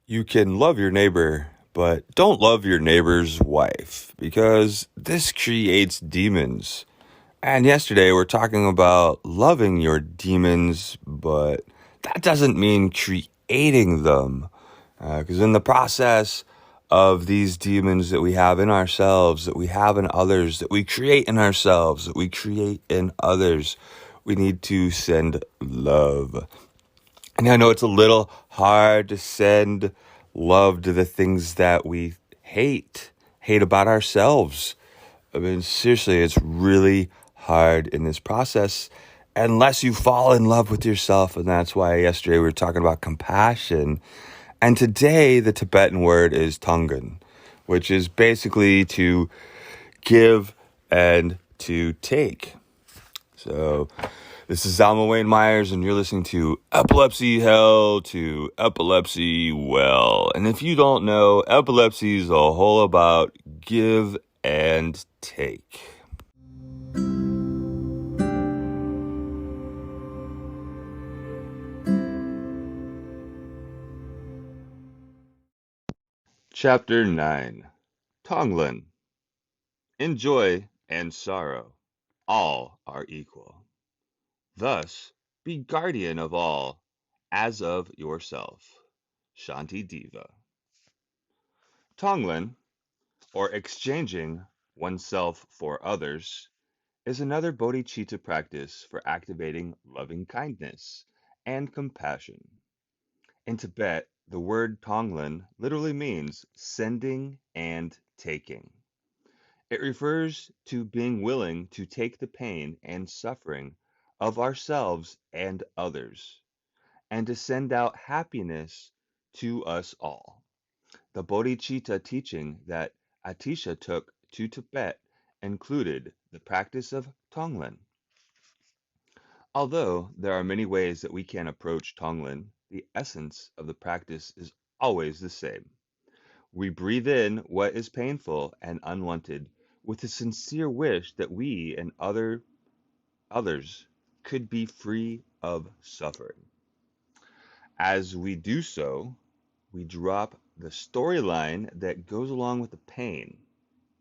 You can love your neighbor, but don't love your neighbor's wife because this creates demons. And yesterday we're talking about loving your demons, but that doesn't mean creating them. Because in the process of these demons that we have in ourselves, that we have in others, that we create in ourselves, that we create in others, we need to send love. And I know it's a little hard to send love to the things that we hate about ourselves. I mean, seriously, it's really hard in this process unless you fall in love with yourself. And that's why yesterday we were talking about compassion. And today the Tibetan word is Tonglen, which is basically to give and to take. So this is Zalma Wayne Myers, and you're listening to Epilepsy Hell to Epilepsy Well. And if you don't know, epilepsy is a whole about give and take. Chapter 9 Tonglen. In joy and sorrow, all are equal. Thus, be guardian of all as of yourself. Shanti Deva. Tonglen, or exchanging oneself for others, is another bodhicitta practice for activating loving kindness and compassion. In Tibet, the word Tonglen literally means sending and taking. It refers to being willing to take the pain and suffering of ourselves and others, and to send out happiness to us all. The Bodhichita teaching that Atisha took to Tibet included the practice of Tonglen. Although there are many ways that we can approach Tonglen, the essence of the practice is always the same. We breathe in what is painful and unwanted with a sincere wish that we and others could be free of suffering. As we do so, we drop the storyline that goes along with the pain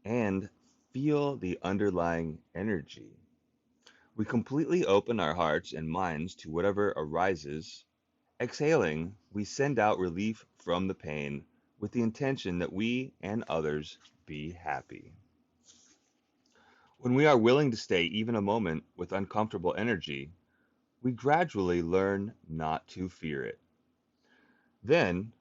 and feel the underlying energy. We completely open our hearts and minds to whatever arises. Exhaling, we send out relief from the pain with the intention that we and others be happy. When we are willing to stay even a moment with uncomfortable energy, we gradually learn not to fear it. Then,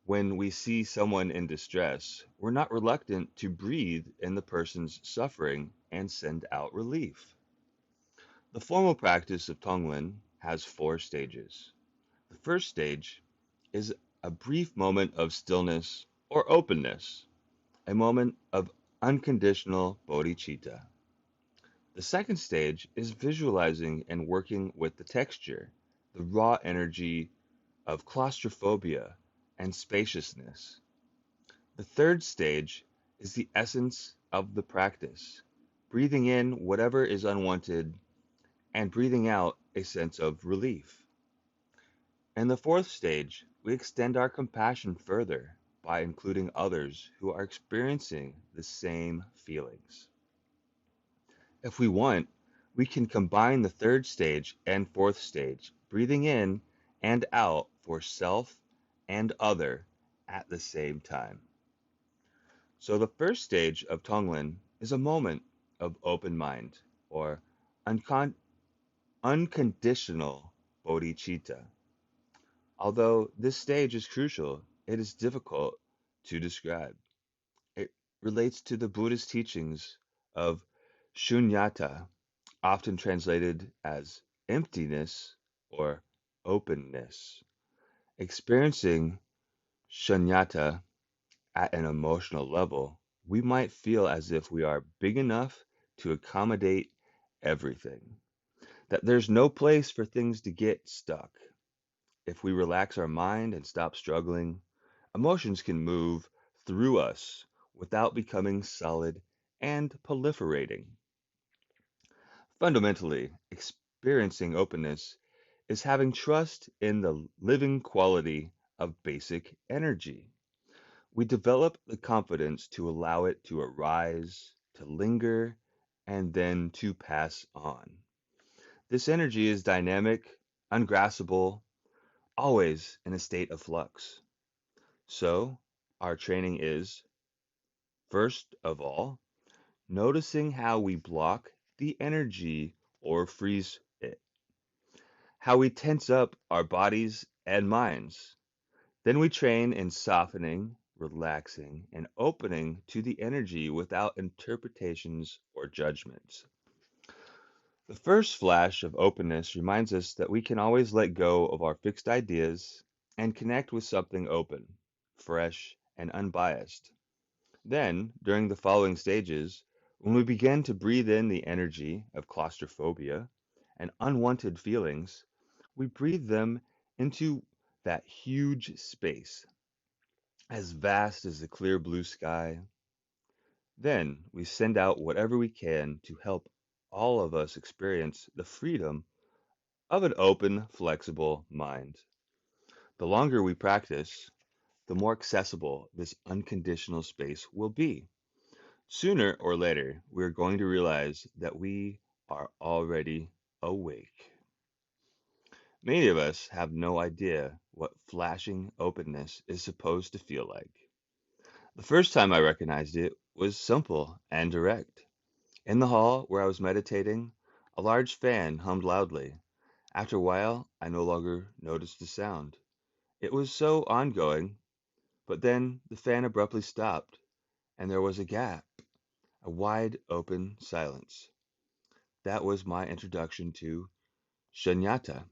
when we see someone in distress, we're not reluctant to breathe in the person's suffering and send out relief. The formal practice of Tonglen has four stages. The first stage is a brief moment of stillness or openness, a moment of unconditional bodhicitta. The second stage is visualizing and working with the texture, the raw energy of claustrophobia and spaciousness. The third stage is the essence of the practice, breathing in whatever is unwanted and breathing out a sense of relief. In the fourth stage, we extend our compassion further by including others who are experiencing the same feelings. If we want, we can combine the third stage and fourth stage, breathing in and out for self and other at the same time. So the first stage of Tonglen is a moment of open mind or uncon- unconditional bodhicitta. Although this stage is crucial, it is difficult to describe. It relates to the Buddhist teachings of shunyata, often translated as emptiness or openness. Experiencing shunyata at an emotional level, we might feel as if we are big enough to accommodate everything, that there's no place for things to get stuck. If we relax our mind and stop struggling, emotions can move through us without becoming solid and proliferating. Fundamentally, experiencing openness is having trust in the living quality of basic energy. We develop the confidence to allow it to arise, to linger, and then to pass on. This energy is dynamic, ungraspable, always in a state of flux. So, our training is, first of all, noticing how we block the energy or freeze it, how we tense up our bodies and minds. Then we train in softening, relaxing, and opening to the energy without interpretations or judgments. The first flash of openness reminds us that we can always let go of our fixed ideas and connect with something open, fresh, and unbiased. Then, during the following stages, when we begin to breathe in the energy of claustrophobia and unwanted feelings, we breathe them into that huge space, as vast as the clear blue sky. Then we send out whatever we can to help all of us experience the freedom of an open, flexible mind. The longer we practice, the more accessible this unconditional space will be. Sooner or later, we are going to realize that we are already awake. Many of us have no idea what flashing openness is supposed to feel like. The first time I recognized it was simple and direct. In the hall where I was meditating, a large fan hummed loudly. After a while, I no longer noticed the sound. It was so ongoing, but then the fan abruptly stopped, and there was a gap, a wide open silence. That was my introduction to shunyata,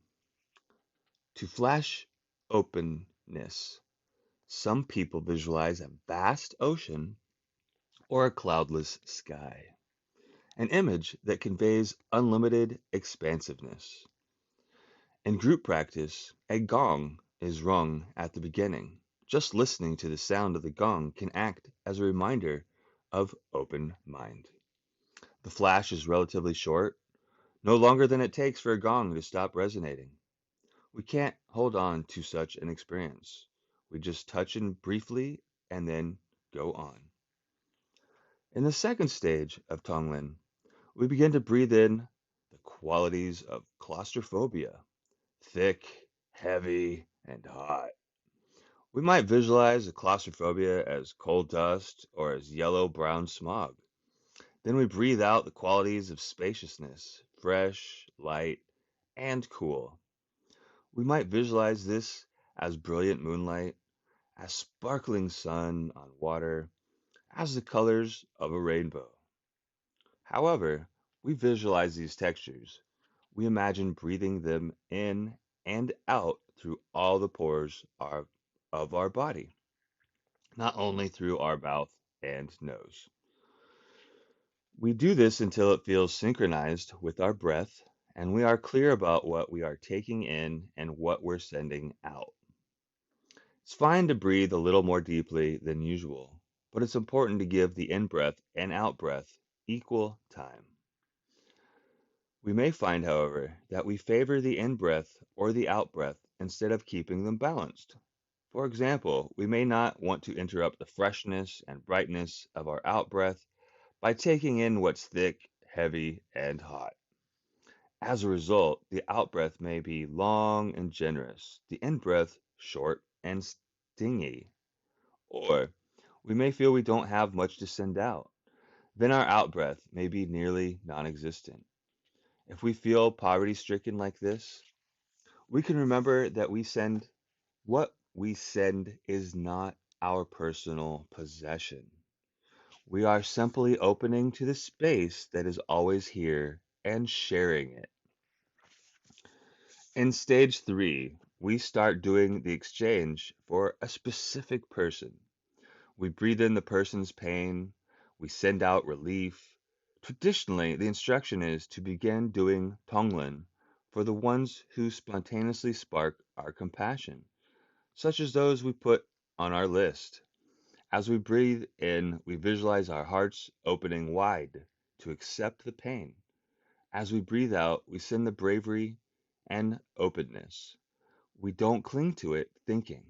to flash openness. Some people visualize a vast ocean or a cloudless sky, an image that conveys unlimited expansiveness. In group practice, a gong is rung at the beginning. Just listening to the sound of the gong can act as a reminder of open mind. The flash is relatively short, no longer than it takes for a gong to stop resonating. We can't hold on to such an experience. We just touch in briefly and then go on. In the second stage of Tonglen, we begin to breathe in the qualities of claustrophobia, thick, heavy, and hot. We might visualize the claustrophobia as coal dust or as yellow-brown smog. Then we breathe out the qualities of spaciousness, fresh, light, and cool. We might visualize this as brilliant moonlight, as sparkling sun on water, as the colors of a rainbow. However, we visualize these textures. We imagine breathing them in and out through all the pores of our body, not only through our mouth and nose. We do this until it feels synchronized with our breath and we are clear about what we are taking in and what we're sending out. It's fine to breathe a little more deeply than usual, but it's important to give the in breath and out breath equal time. We may find, however, that we favor the in breath or the out breath instead of keeping them balanced. For example, we may not want to interrupt the freshness and brightness of our out breath by taking in what's thick, heavy, and hot. As a result, the out breath may be long and generous, the in breath short and stingy. Or we may feel we don't have much to send out. Then our out breath may be nearly non existent. If we feel poverty stricken like this, we can remember that what we send is not our personal possession. We are simply opening to the space that is always here and sharing it. In stage three, we start doing the exchange for a specific person. We breathe in the person's pain, we send out relief. Traditionally, the instruction is to begin doing Tonglen for the ones who spontaneously spark our compassion, such as those we put on our list. As we breathe in, we visualize our hearts opening wide to accept the pain. As we breathe out, we send the bravery and openness. We don't cling to it thinking.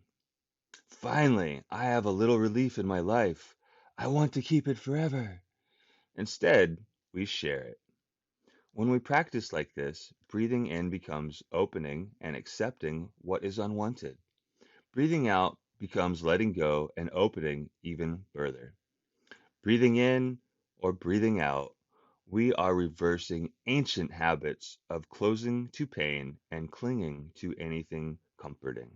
Finally, I have a little relief in my life. I want to keep it forever. Instead, we share it. When we practice like this, breathing in becomes opening and accepting what is unwanted. Breathing out becomes letting go and opening even further. Breathing in or breathing out, we are reversing ancient habits of closing to pain and clinging to anything comforting.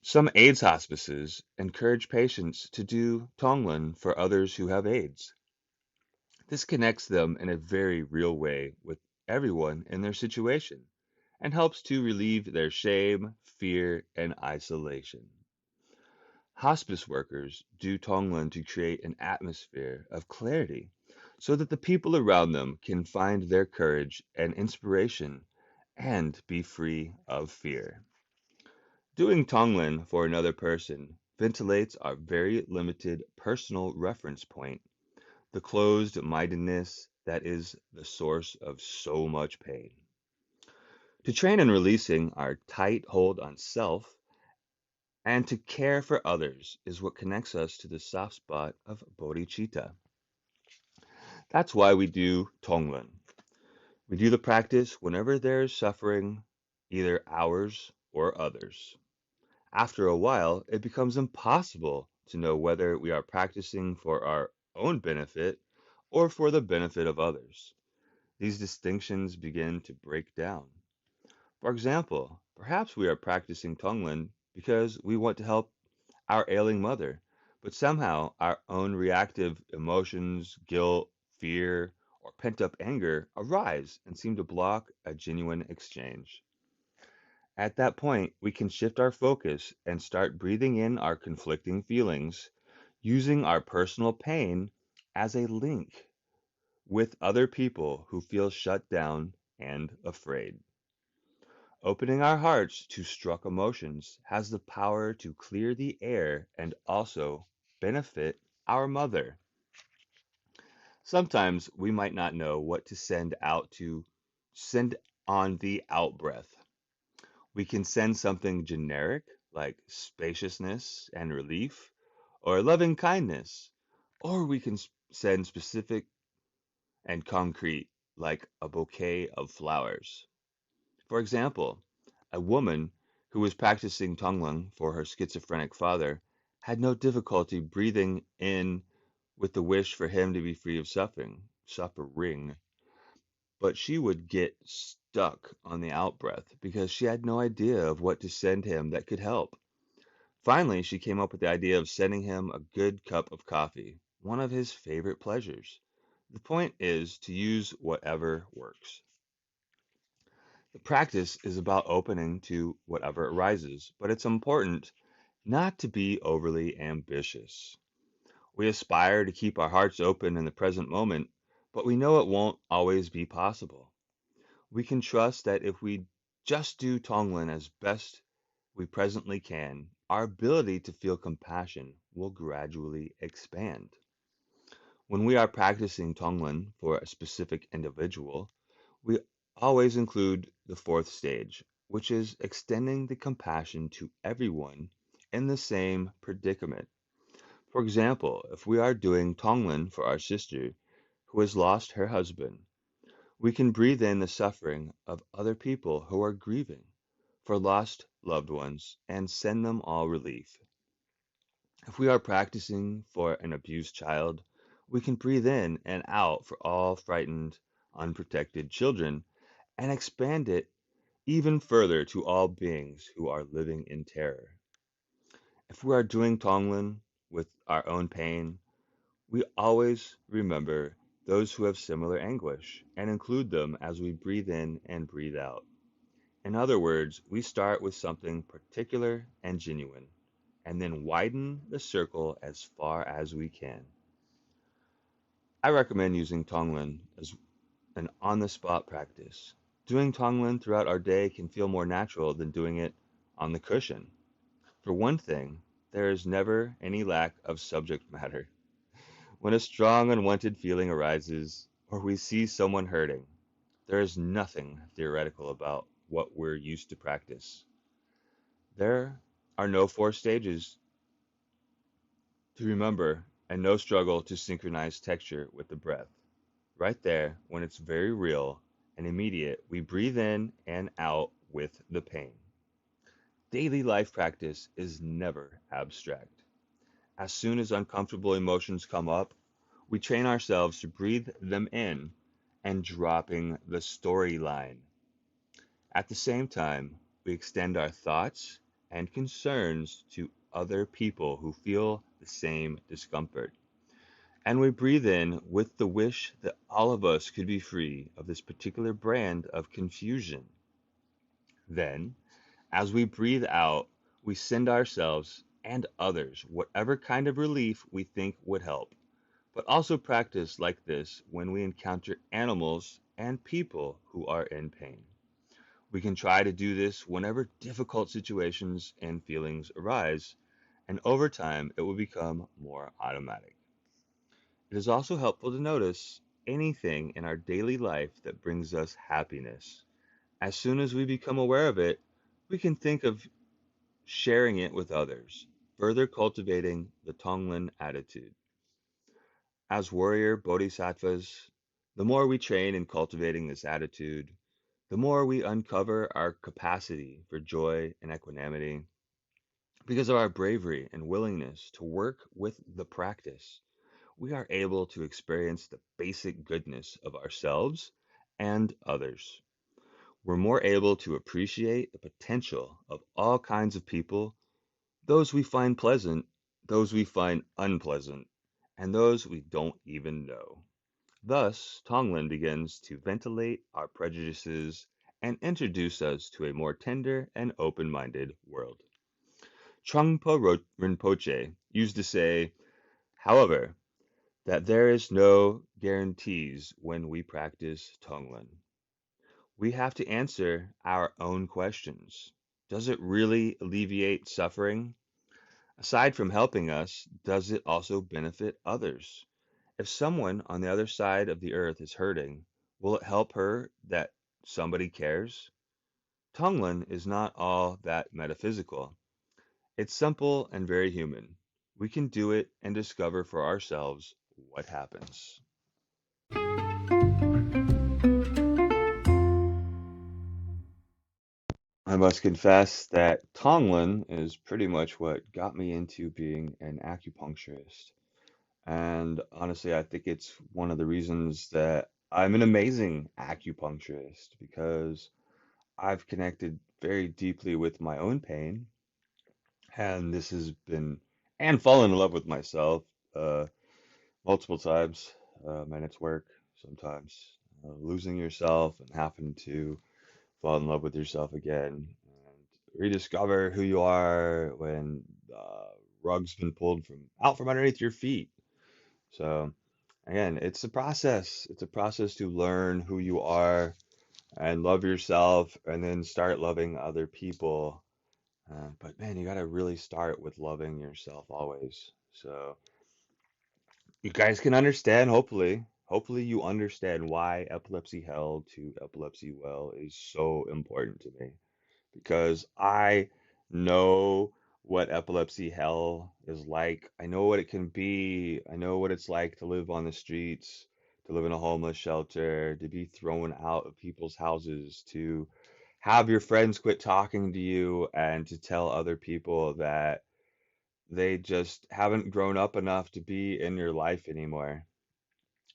Some AIDS hospices encourage patients to do Tonglen for others who have AIDS. This connects them in a very real way with everyone in their situation and helps to relieve their shame, fear, and isolation. Hospice workers do Tonglen to create an atmosphere of clarity so that the people around them can find their courage and inspiration and be free of fear. Doing Tonglen for another person ventilates our very limited personal reference point, the closed mindedness that is the source of so much pain. To train in releasing our tight hold on self and to care for others is what connects us to the soft spot of Bodhichita. That's why we do Tonglen. We do the practice whenever there is suffering, either ours or others. After a while, it becomes impossible to know whether we are practicing for our own benefit or for the benefit of others. These distinctions begin to break down. For example, perhaps we are practicing Tonglen because we want to help our ailing mother, but somehow our own reactive emotions, guilt, fear, or pent up anger arise and seem to block a genuine exchange. At that point, we can shift our focus and start breathing in our conflicting feelings, using our personal pain as a link with other people who feel shut down and afraid. Opening our hearts to struck emotions has the power to clear the air and also benefit our mother. Sometimes we might not know what to send on the out breath. We can send something generic like spaciousness and relief, or loving kindness, or we can send specific and concrete like a bouquet of flowers. For example, a woman who was practicing Tonglen for her schizophrenic father had no difficulty breathing in with the wish for him to be free of suffering, but she would get stuck on the out breath because she had no idea of what to send him that could help. Finally, she came up with the idea of sending him a good cup of coffee, one of his favorite pleasures. The point is to use whatever works. The practice is about opening to whatever arises, but it's important not to be overly ambitious. We aspire to keep our hearts open in the present moment, but we know it won't always be possible. We can trust that if we just do Tonglen as best we presently can, our ability to feel compassion will gradually expand. When we are practicing Tonglen for a specific individual, we always include the fourth stage, which is extending the compassion to everyone in the same predicament. For example, if we are doing Tonglen for our sister who has lost her husband, we can breathe in the suffering of other people who are grieving for lost loved ones and send them all relief. If we are practicing for an abused child, we can breathe in and out for all frightened, unprotected children and expand it even further to all beings who are living in terror. If we are doing Tonglen with our own pain, we always remember those who have similar anguish and include them as we breathe in and breathe out. In other words, we start with something particular and genuine, and then widen the circle as far as we can. I recommend using Tonglen as an on the spot practice. Doing Tonglen throughout our day can feel more natural than doing it on the cushion. For one thing, there is never any lack of subject matter. When a strong unwanted feeling arises, or we see someone hurting, there is nothing theoretical about what we're used to practice. There are no four stages to remember and no struggle to synchronize texture with the breath. Right there, when it's very real and immediate, we breathe in and out with the pain. Daily life practice is never abstract. As soon as uncomfortable emotions come up, we train ourselves to breathe them in and dropping the storyline. At the same time, we extend our thoughts and concerns to other people who feel the same discomfort. And we breathe in with the wish that all of us could be free of this particular brand of confusion. Then, as we breathe out, we send ourselves and others whatever kind of relief we think would help. But also practice like this when we encounter animals and people who are in pain. We can try to do this whenever difficult situations and feelings arise, and over time it will become more automatic. It is also helpful to notice anything in our daily life that brings us happiness. As soon as we become aware of it, we can think of sharing it with others, further cultivating the Tonglen attitude. As warrior bodhisattvas, the more we train in cultivating this attitude, the more we uncover our capacity for joy and equanimity because of our bravery and willingness to work with the practice. We are able to experience the basic goodness of ourselves and others. We're more able to appreciate the potential of all kinds of people, those we find pleasant, those we find unpleasant, and those we don't even know. Thus, Tonglen begins to ventilate our prejudices and introduce us to a more tender and open minded world. Trungpa Rinpoche used to say, however, that there is no guarantees when we practice Tonglen. We have to answer our own questions. Does it really alleviate suffering? Aside from helping us, does it also benefit others? If someone on the other side of the earth is hurting, will it help her that somebody cares? Tonglen is not all that metaphysical. It's simple and very human. We can do it and discover for ourselves what happens. I must confess that Tonglen is pretty much what got me into being an acupuncturist. And honestly, I think it's one of the reasons that I'm an amazing acupuncturist because I've connected very deeply with my own pain, and this has been, and fallen in love with myself uh, multiple times. And it's work sometimes, losing yourself and having to fall in love with yourself again and rediscover who you are when the rug's been pulled from out from underneath your feet. So again, it's a process. It's a process to learn who you are and love yourself and then start loving other people. But man, you got to really start with loving yourself always. So you guys can understand, hopefully you understand why epilepsy hell to epilepsy well is so important to me because I know what epilepsy hell is like. I know what it can be. I know what it's like to live on the streets, to live in a homeless shelter, to be thrown out of people's houses, to have your friends quit talking to you, and to tell other people that they just haven't grown up enough to be in your life anymore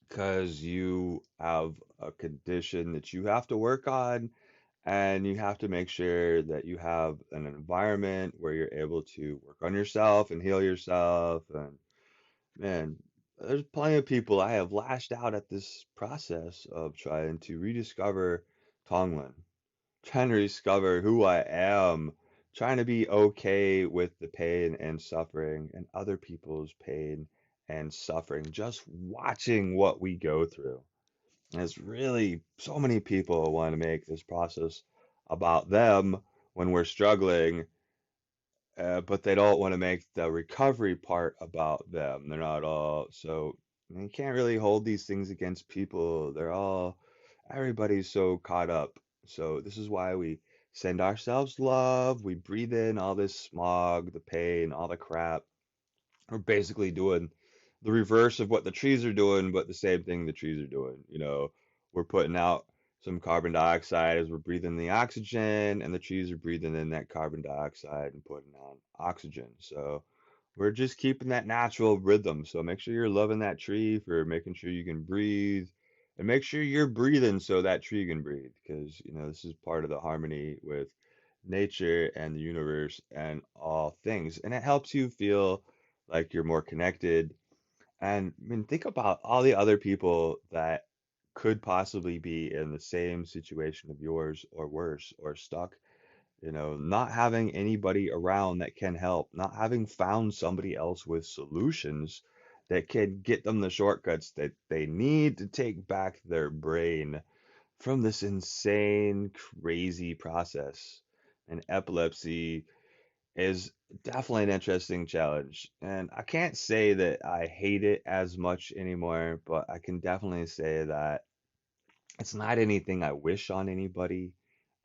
because you have a condition that you have to work on and you have to make sure that you have an environment where you're able to work on yourself and heal yourself. And man, there's plenty of people I have lashed out at this process of trying to rediscover Tonglen, trying to discover who I am, trying to be okay with the pain and suffering and other people's pain and suffering, just watching what we go through. It's really so many people want to make this process about them when we're struggling, but they don't want to make the recovery part about them. They're not all so you can't really hold these things against people. Everybody's so caught up. So this is why we send ourselves love. We breathe in all this smog, the pain, all the crap. We're basically doing the reverse of what the trees are doing, but the same thing the trees are doing. We're putting out some carbon dioxide as we're breathing the oxygen, and the trees are breathing in that carbon dioxide and putting out oxygen. So we're just keeping that natural rhythm. So make sure you're loving that tree for making sure you can breathe, and make sure you're breathing so that tree can breathe, because this is part of the harmony with nature and the universe and all things. And it helps you feel like you're more connected. And I mean, think about all the other people that could possibly be in the same situation of yours or worse or stuck, not having anybody around that can help, not having found somebody else with solutions that can get them the shortcuts that they need to take back their brain from this insane, crazy process. And epilepsy is definitely an interesting challenge. And I can't say that I hate it as much anymore, but I can definitely say that it's not anything I wish on anybody.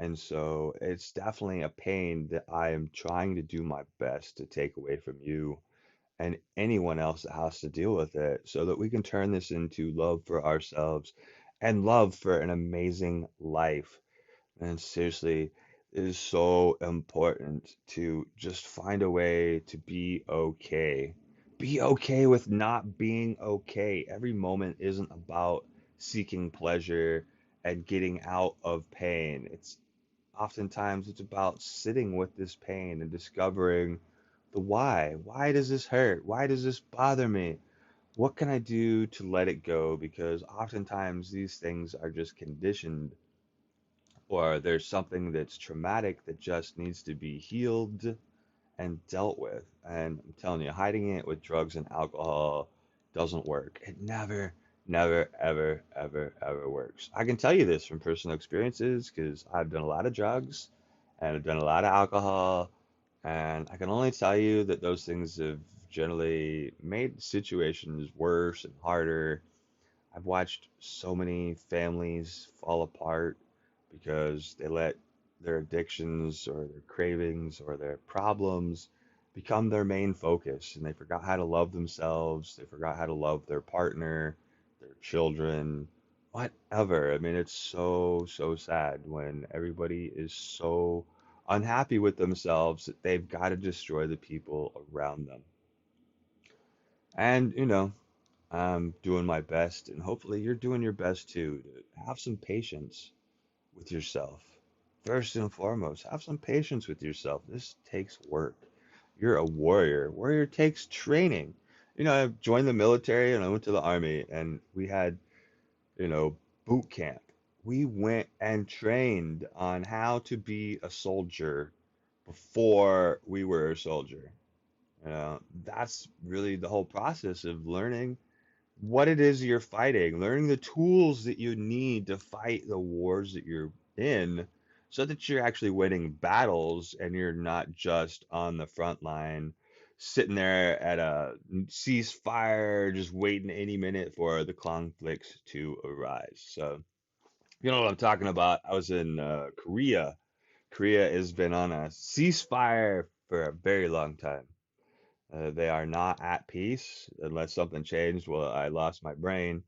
And so it's definitely a pain that I am trying to do my best to take away from you and anyone else that has to deal with it so that we can turn this into love for ourselves and love for an amazing life. And seriously, it is so important to just find a way to be okay. Be okay with not being okay. Every moment isn't about seeking pleasure and getting out of pain. It's about sitting with this pain and discovering the why. Why does this hurt? Why does this bother me? What can I do to let it go? Because oftentimes these things are just conditioned, or there's something that's traumatic that just needs to be healed and dealt with. And I'm telling you, hiding it with drugs and alcohol doesn't work. It never, never, ever, ever, ever works. I can tell you this from personal experiences because I've done a lot of drugs and I've done a lot of alcohol, and I can only tell you that those things have generally made situations worse and harder. I've watched so many families fall apart because they let their addictions or their cravings or their problems become their main focus, and they forgot how to love themselves. They forgot how to love their partner, their children, whatever. I mean, it's so, so sad when everybody is so unhappy with themselves that they've got to destroy the people around them. And, I'm doing my best, and hopefully you're doing your best too, to have some patience with yourself. First and foremost, have some patience with yourself. This takes work. You're a warrior. Warrior takes training. I joined the military and I went to the army, and we had, you know, boot camp. We went and trained on how to be a soldier before we were a soldier. That's really the whole process of learning what it is you're fighting, learning the tools that you need to fight the wars that you're in so that you're actually winning battles and you're not just on the front line sitting there at a ceasefire just waiting any minute for the conflicts to arise. So, you know what I'm talking about. I was in Korea. Korea has been on a ceasefire for a very long time. They are not at peace unless something changed. Well, I lost my brain,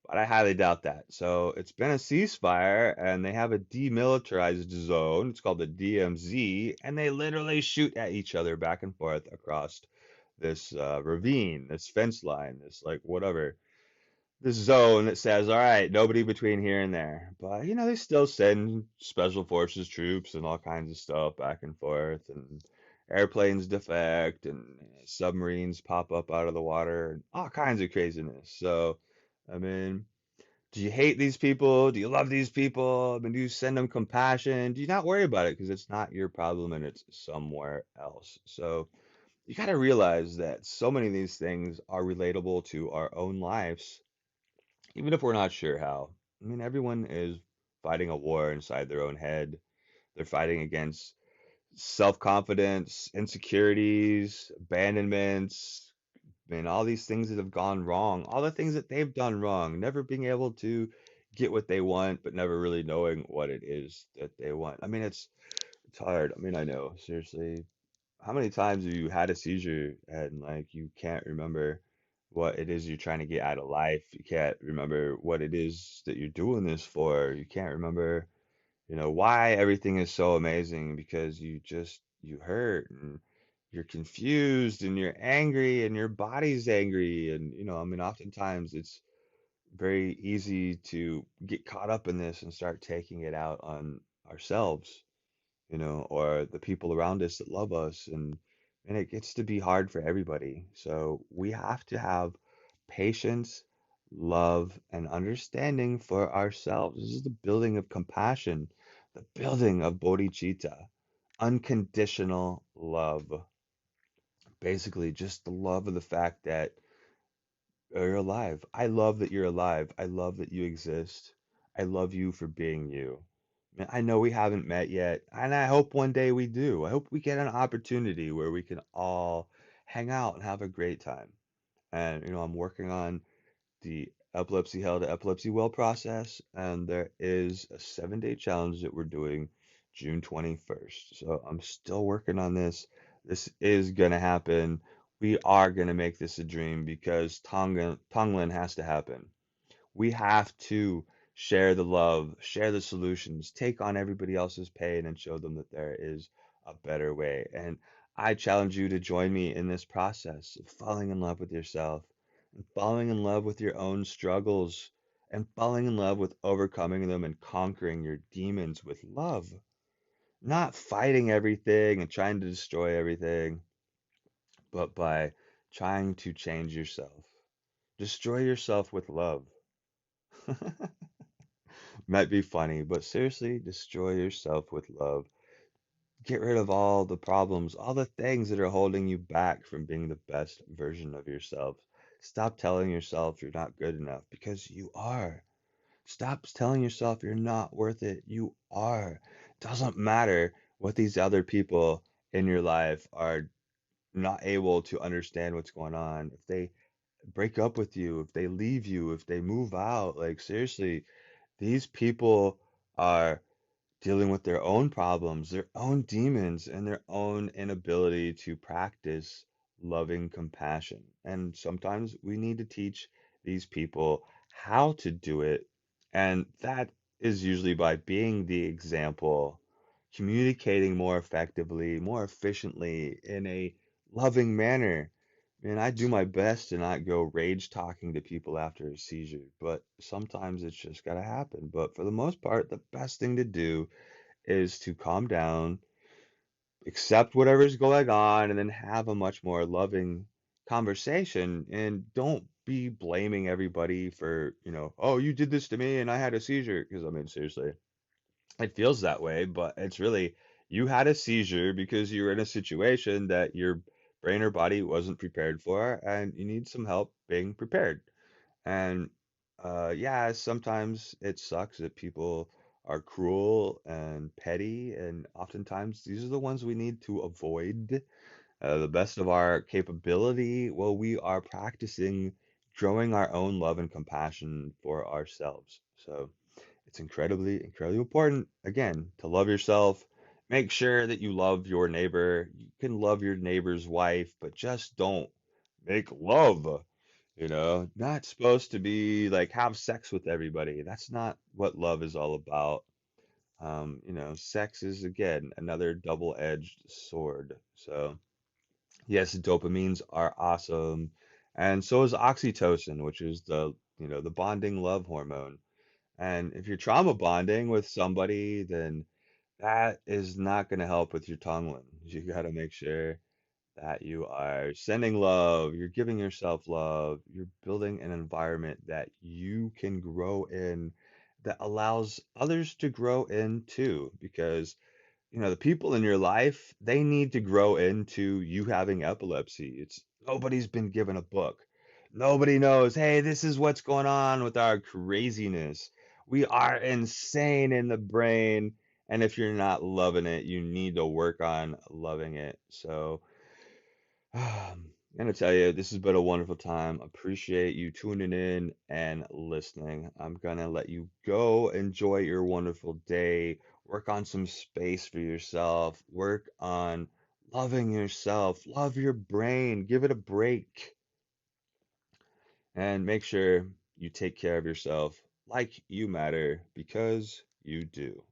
but I highly doubt that. So it's been a ceasefire, and they have a demilitarized zone. It's called the DMZ, and they literally shoot at each other back and forth across this ravine, this fence line, this like whatever, this zone that says, all right, nobody between here and there. But they still send special forces troops and all kinds of stuff back and forth, and airplanes defect, and submarines pop up out of the water, and all kinds of craziness. So, I mean, do you hate these people? Do you love these people? I mean, do you send them compassion? Do you not worry about it because it's not your problem and it's somewhere else? So you got to realize that so many of these things are relatable to our own lives, even if we're not sure how. I mean, everyone is fighting a war inside their own head. They're fighting against self-confidence, insecurities, abandonments, and all these things that have gone wrong, all the things that they've done wrong, never being able to get what they want, but never really knowing what it is that they want. I mean, it's It's hard. I mean, I know, seriously. How many times have you had a seizure and like you can't remember what it is you're trying to get out of life? You can't remember what it is that you're doing this for. You can't remember, why everything is so amazing because you hurt and you're confused and you're angry and your body's angry. And, I mean, oftentimes it's very easy to get caught up in this and start taking it out on ourselves, or the people around us that love us, and it gets to be hard for everybody. So we have to have patience, love, and understanding for ourselves. This is the building of compassion, the building of bodhicitta, unconditional love. Basically, just the love of the fact that you're alive. I love that you're alive. I love that you exist. I love you for being you. Man, I know we haven't met yet, and I hope one day we do. I hope we get an opportunity where we can all hang out and have a great time. And, I'm working on the Epilepsy Hell to Epilepsy Well process, and there is a 7-day challenge that we're doing June 21st. So I'm still working on this. This is gonna happen. We are gonna make this a dream because Tonglen has to happen. We have to share the love, share the solutions, take on everybody else's pain, and show them that there is a better way. And I challenge you to join me in this process of falling in love with yourself and falling in love with your own struggles and falling in love with overcoming them and conquering your demons with love, not fighting everything and trying to destroy everything, but by trying to change yourself. Destroy yourself with love. Might be funny, but seriously, destroy yourself with love. Get rid of all the problems, all the things that are holding you back from being the best version of yourself. Stop telling yourself you're not good enough because you are. Stop telling yourself you're not worth it. You are. Doesn't matter what these other people in your life are not able to understand what's going on. If they break up with you, if they leave you, if they move out, like seriously, these people are dealing with their own problems, their own demons, and their own inability to practice loving compassion. And sometimes we need to teach these people how to do it. And that is usually by being the example, communicating more effectively, more efficiently, in a loving manner. And I do my best to not go rage talking to people after a seizure, but sometimes it's just got to happen. But for the most part, the best thing to do is to calm down, accept whatever's going on, and then have a much more loving conversation. And don't be blaming everybody for, oh, you did this to me and I had a seizure. Because, I mean, seriously, it feels that way, but it's really you had a seizure because you were in a situation that your brain or body wasn't prepared for, and you need some help being prepared. And yeah, sometimes it sucks that people are cruel and petty, and oftentimes these are the ones we need to avoid. The best of our capability, well, we are practicing growing our own love and compassion for ourselves. So it's incredibly, incredibly important, again, to love yourself. Make sure that you love your neighbor. You can love your neighbor's wife, but just don't make love. Not supposed to be like have sex with everybody. That's not what love is all about. Sex is again another double-edged sword. So, yes, dopamines are awesome, and so is oxytocin, which is the bonding love hormone. And if you're trauma bonding with somebody, then that is not going to help with your Tonglen. You got to make sure that you are sending love, you're giving yourself love, you're building an environment that you can grow in that allows others to grow in too. Because, the people in your life, they need to grow into you having epilepsy. It's nobody's been given a book. Nobody knows, hey, this is what's going on with our craziness. We are insane in the brain. And if you're not loving it, you need to work on loving it. So, I'm gonna tell you, this has been a wonderful time. Appreciate you tuning in and listening. I'm gonna let you go. Enjoy your wonderful day, Work on some space for yourself. Work on loving yourself. Love your brain. Give it a break. And make sure you take care of yourself like you matter because you do.